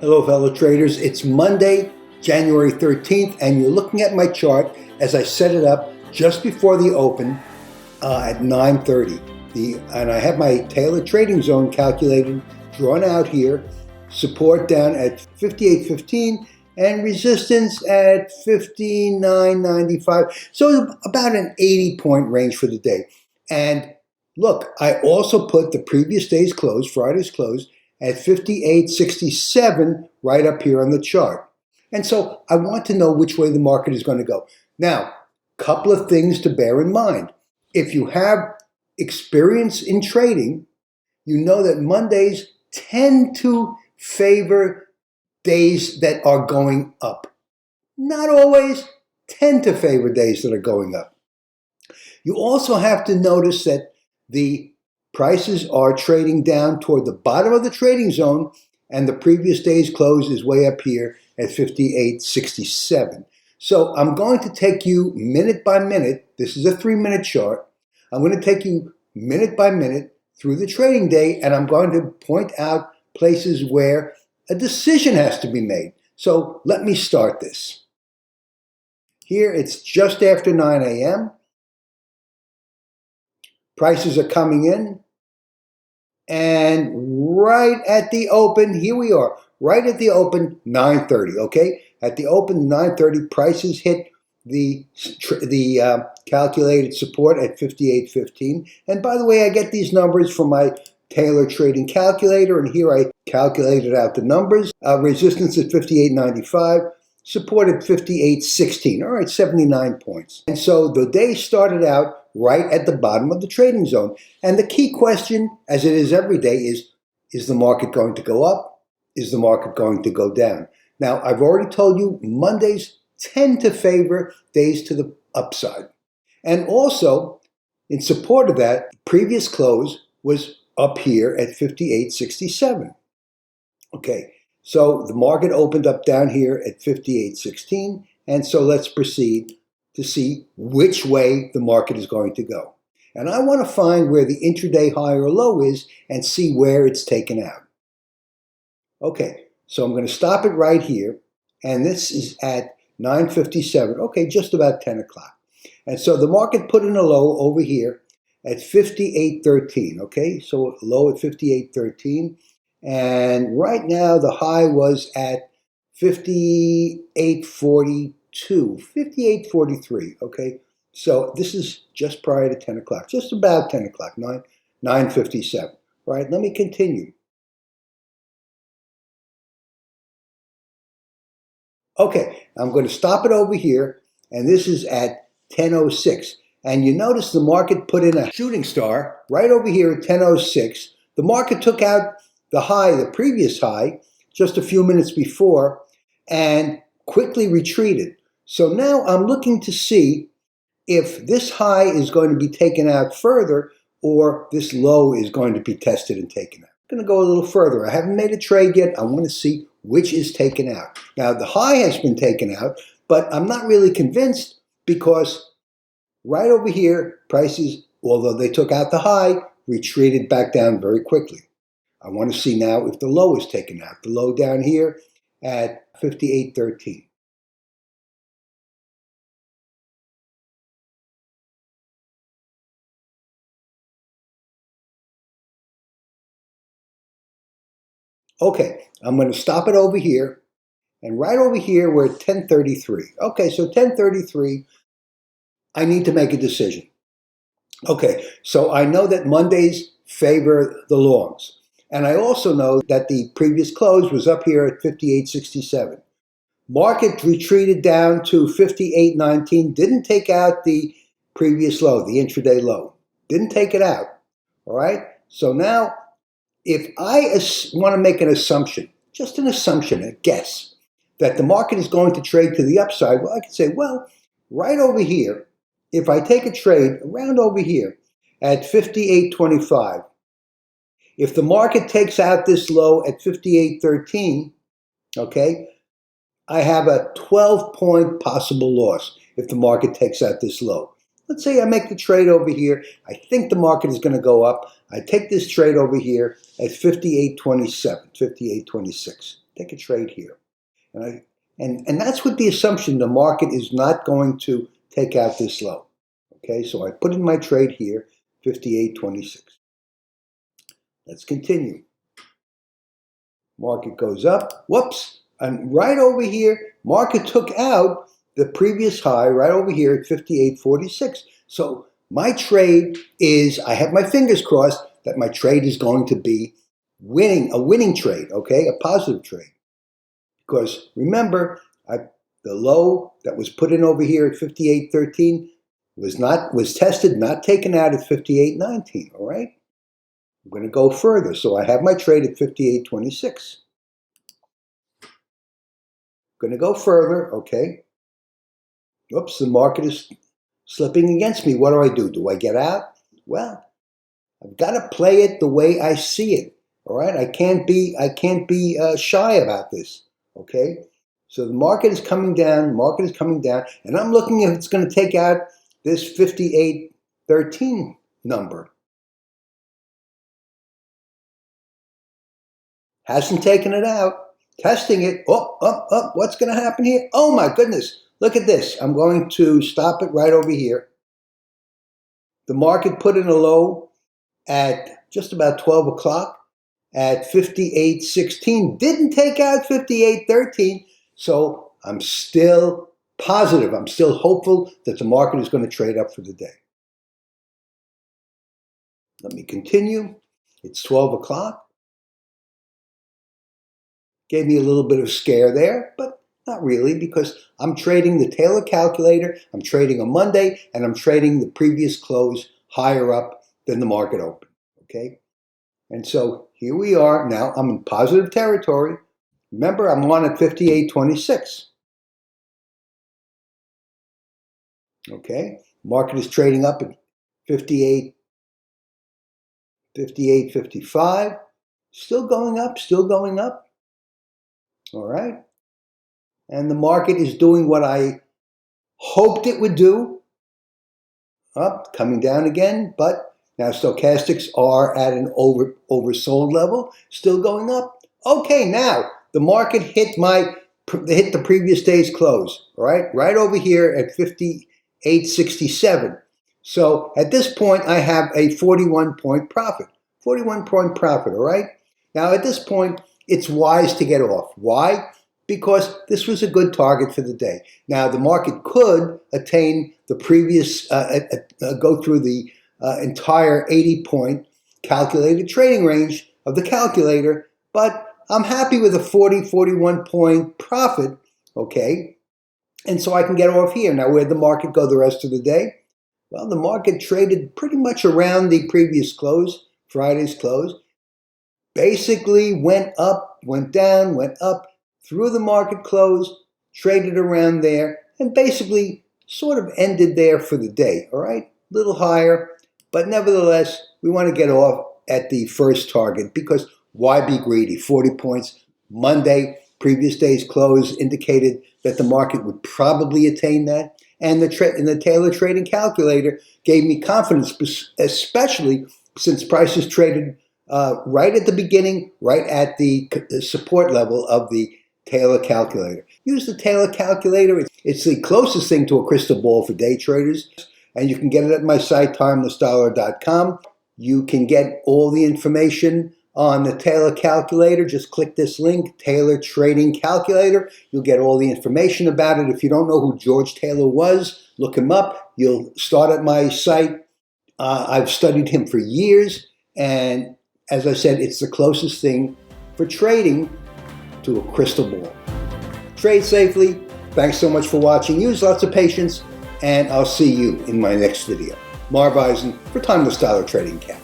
Hello fellow traders, it's Monday, January 13th, and you're looking at my chart as I set it up just before the open at 9:30. And I have my tailored trading zone calculated, drawn out here, support down at 58.15 and resistance at 59.95. So about an 80-point range for the day. And look, I also put the previous day's close, Friday's close, at 58.67 right up here on the chart. And so I want to know which way the market is going to go. Now, couple of things to bear in mind. If you have experience in trading, you know that Mondays tend to favor days that are going up. Not always, tend to favor days that are going up. You also have to notice that the prices are trading down toward the bottom of the trading zone, and the previous day's close is way up here at 58.67. So I'm going to take you minute by minute. This is a 3-minute chart. I'm going to take you minute by minute through the trading day, and I'm going to point out places where a decision has to be made. So let me start this. Here it's just after 9 a.m. Prices are coming in. And right at the open, here we are, right at the open, 9:30, okay? At the open, 9:30, prices hit the calculated support at 58.15. And by the way, I get these numbers from my Taylor Trading Calculator, and here I calculated out the numbers. Resistance at 58.95, support at 58.16, all right, 79 points. And so the day started out right at the bottom of the trading zone. And the key question, as it is every day, is the market going to go up? Is the market going to go down? Now, I've already told you Mondays tend to favor days to the upside. And also, in support of that, previous close was up here at 58.67. Okay, so the market opened up down here at 58.16, and so let's proceed to see which way the market is going to go. And I want to find where the intraday high or low is and see where it's taken out. Okay, so I'm going to stop it right here, and this is at 9:57, okay, just about 10 o'clock. And so the market put in a low over here at 58.13, okay, so low at 58.13. And right now the high was at 58.42. 58.43, okay? So this is just prior to 10 o'clock, just about 10 o'clock, 9:57. All right, let me continue. Okay, I'm going to stop it over here, and this is at 10:06. And you notice the market put in a shooting star right over here at 10:06. The market took out the high, the previous high, just a few minutes before, and quickly retreated. So now I'm looking to see if this high is going to be taken out further or this low is going to be tested and taken out. I'm going to go a little further. I haven't made a trade yet. I want to see which is taken out. Now, the high has been taken out, but I'm not really convinced because right over here, prices, although they took out the high, retreated back down very quickly. I want to see now if the low is taken out. The low down here at 58.13. Okay, I'm going to stop it over here. And right over here, we're at 10:33. Okay, so 10:33, I need to make a decision. Okay, so I know that Mondays favor the longs. And I also know that the previous close was up here at 58.67. Market retreated down to 58.19, didn't take out the previous low, the intraday low. Didn't take it out, all right? So now, if I want to make an assumption, just an assumption, a guess, that the market is going to trade to the upside, well, I could say, well, right over here, if I take a trade around over here at 58.25, if the market takes out this low at 58.13, okay, I have a 12-point possible loss if the market takes out this low. Let's say I make the trade over here. I think the market is going to go up. I take this trade over here at 58.27, 58.26. take a trade here. And that's with the assumption the market is not going to take out this low. Okay, so I put in my trade here, 58.26. Let's continue. Market goes up. Whoops. And right over here, market took out the previous high right over here at 58.46. So my trade is, I have my fingers crossed that my trade is going to be winning, a winning trade, okay, a positive trade. Because remember, the low that was put in over here at 58.13 was tested, not taken out at 58.19, all right? I'm going to go further. So I have my trade at 58.26. Going to go further, okay? Oops, the market is slipping against me. What do? Do I get out? Well, I've got to play it the way I see it, all right? I can't be shy about this, okay? So the market is coming down, and I'm looking if it's going to take out this 58.13 number. Hasn't taken it out. Testing it. What's going to happen here? Oh my goodness. Look at this. I'm going to stop it right over here. The market put in a low at just about 12 o'clock at 58.16. Didn't take out 58.13. So I'm still positive. I'm still hopeful that the market is going to trade up for the day. Let me continue. It's 12 o'clock. Gave me a little bit of scare there, but not really, because I'm trading the Taylor calculator, I'm trading a Monday, and I'm trading the previous close higher up than the market open, okay? And so here we are. Now I'm in positive territory. Remember, I'm on at 58.26. Okay, market is trading up at 58.55. Still going up, still going up. All right. And the market is doing what I hoped it would do. Up, coming down again, but now stochastics are at an oversold level, still going up. Okay, now the market hit the previous day's close, all right? Right over here at 58.67. So at this point, I have a 41-point profit. 41-point profit, all right? Now at this point, it's wise to get off. Why? Because this was a good target for the day. Now, the market could attain the previous, go through the entire 80-point calculated trading range of the calculator, but I'm happy with a 41-point profit, okay? And so I can get off here. Now, where'd the market go the rest of the day? Well, the market traded pretty much around the previous close, Friday's close. Basically went up, went down, went up through the market close, traded around there, and basically sort of ended there for the day, all right? A little higher, but nevertheless, we want to get off at the first target because why be greedy? 40 points Monday, previous day's close indicated that the market would probably attain that, and the Taylor trading calculator gave me confidence, especially since prices traded right at the beginning, right at the support level of the Taylor calculator. Use the Taylor calculator. It's the closest thing to a crystal ball for day traders, and you can get it at my site, timelessdollar.com. You can get all the information on the Taylor calculator. Just click this link, Taylor Trading Calculator. You'll get all the information about it. If you don't know who George Taylor was, look him up. You'll start at my site. I've studied him for years, and as I said, it's the closest thing for trading to a crystal ball. Trade safely. Thanks so much for watching. Use lots of patience, and I'll see you in my next video. Marv Eisen for Timeless Dollar Trading Cap.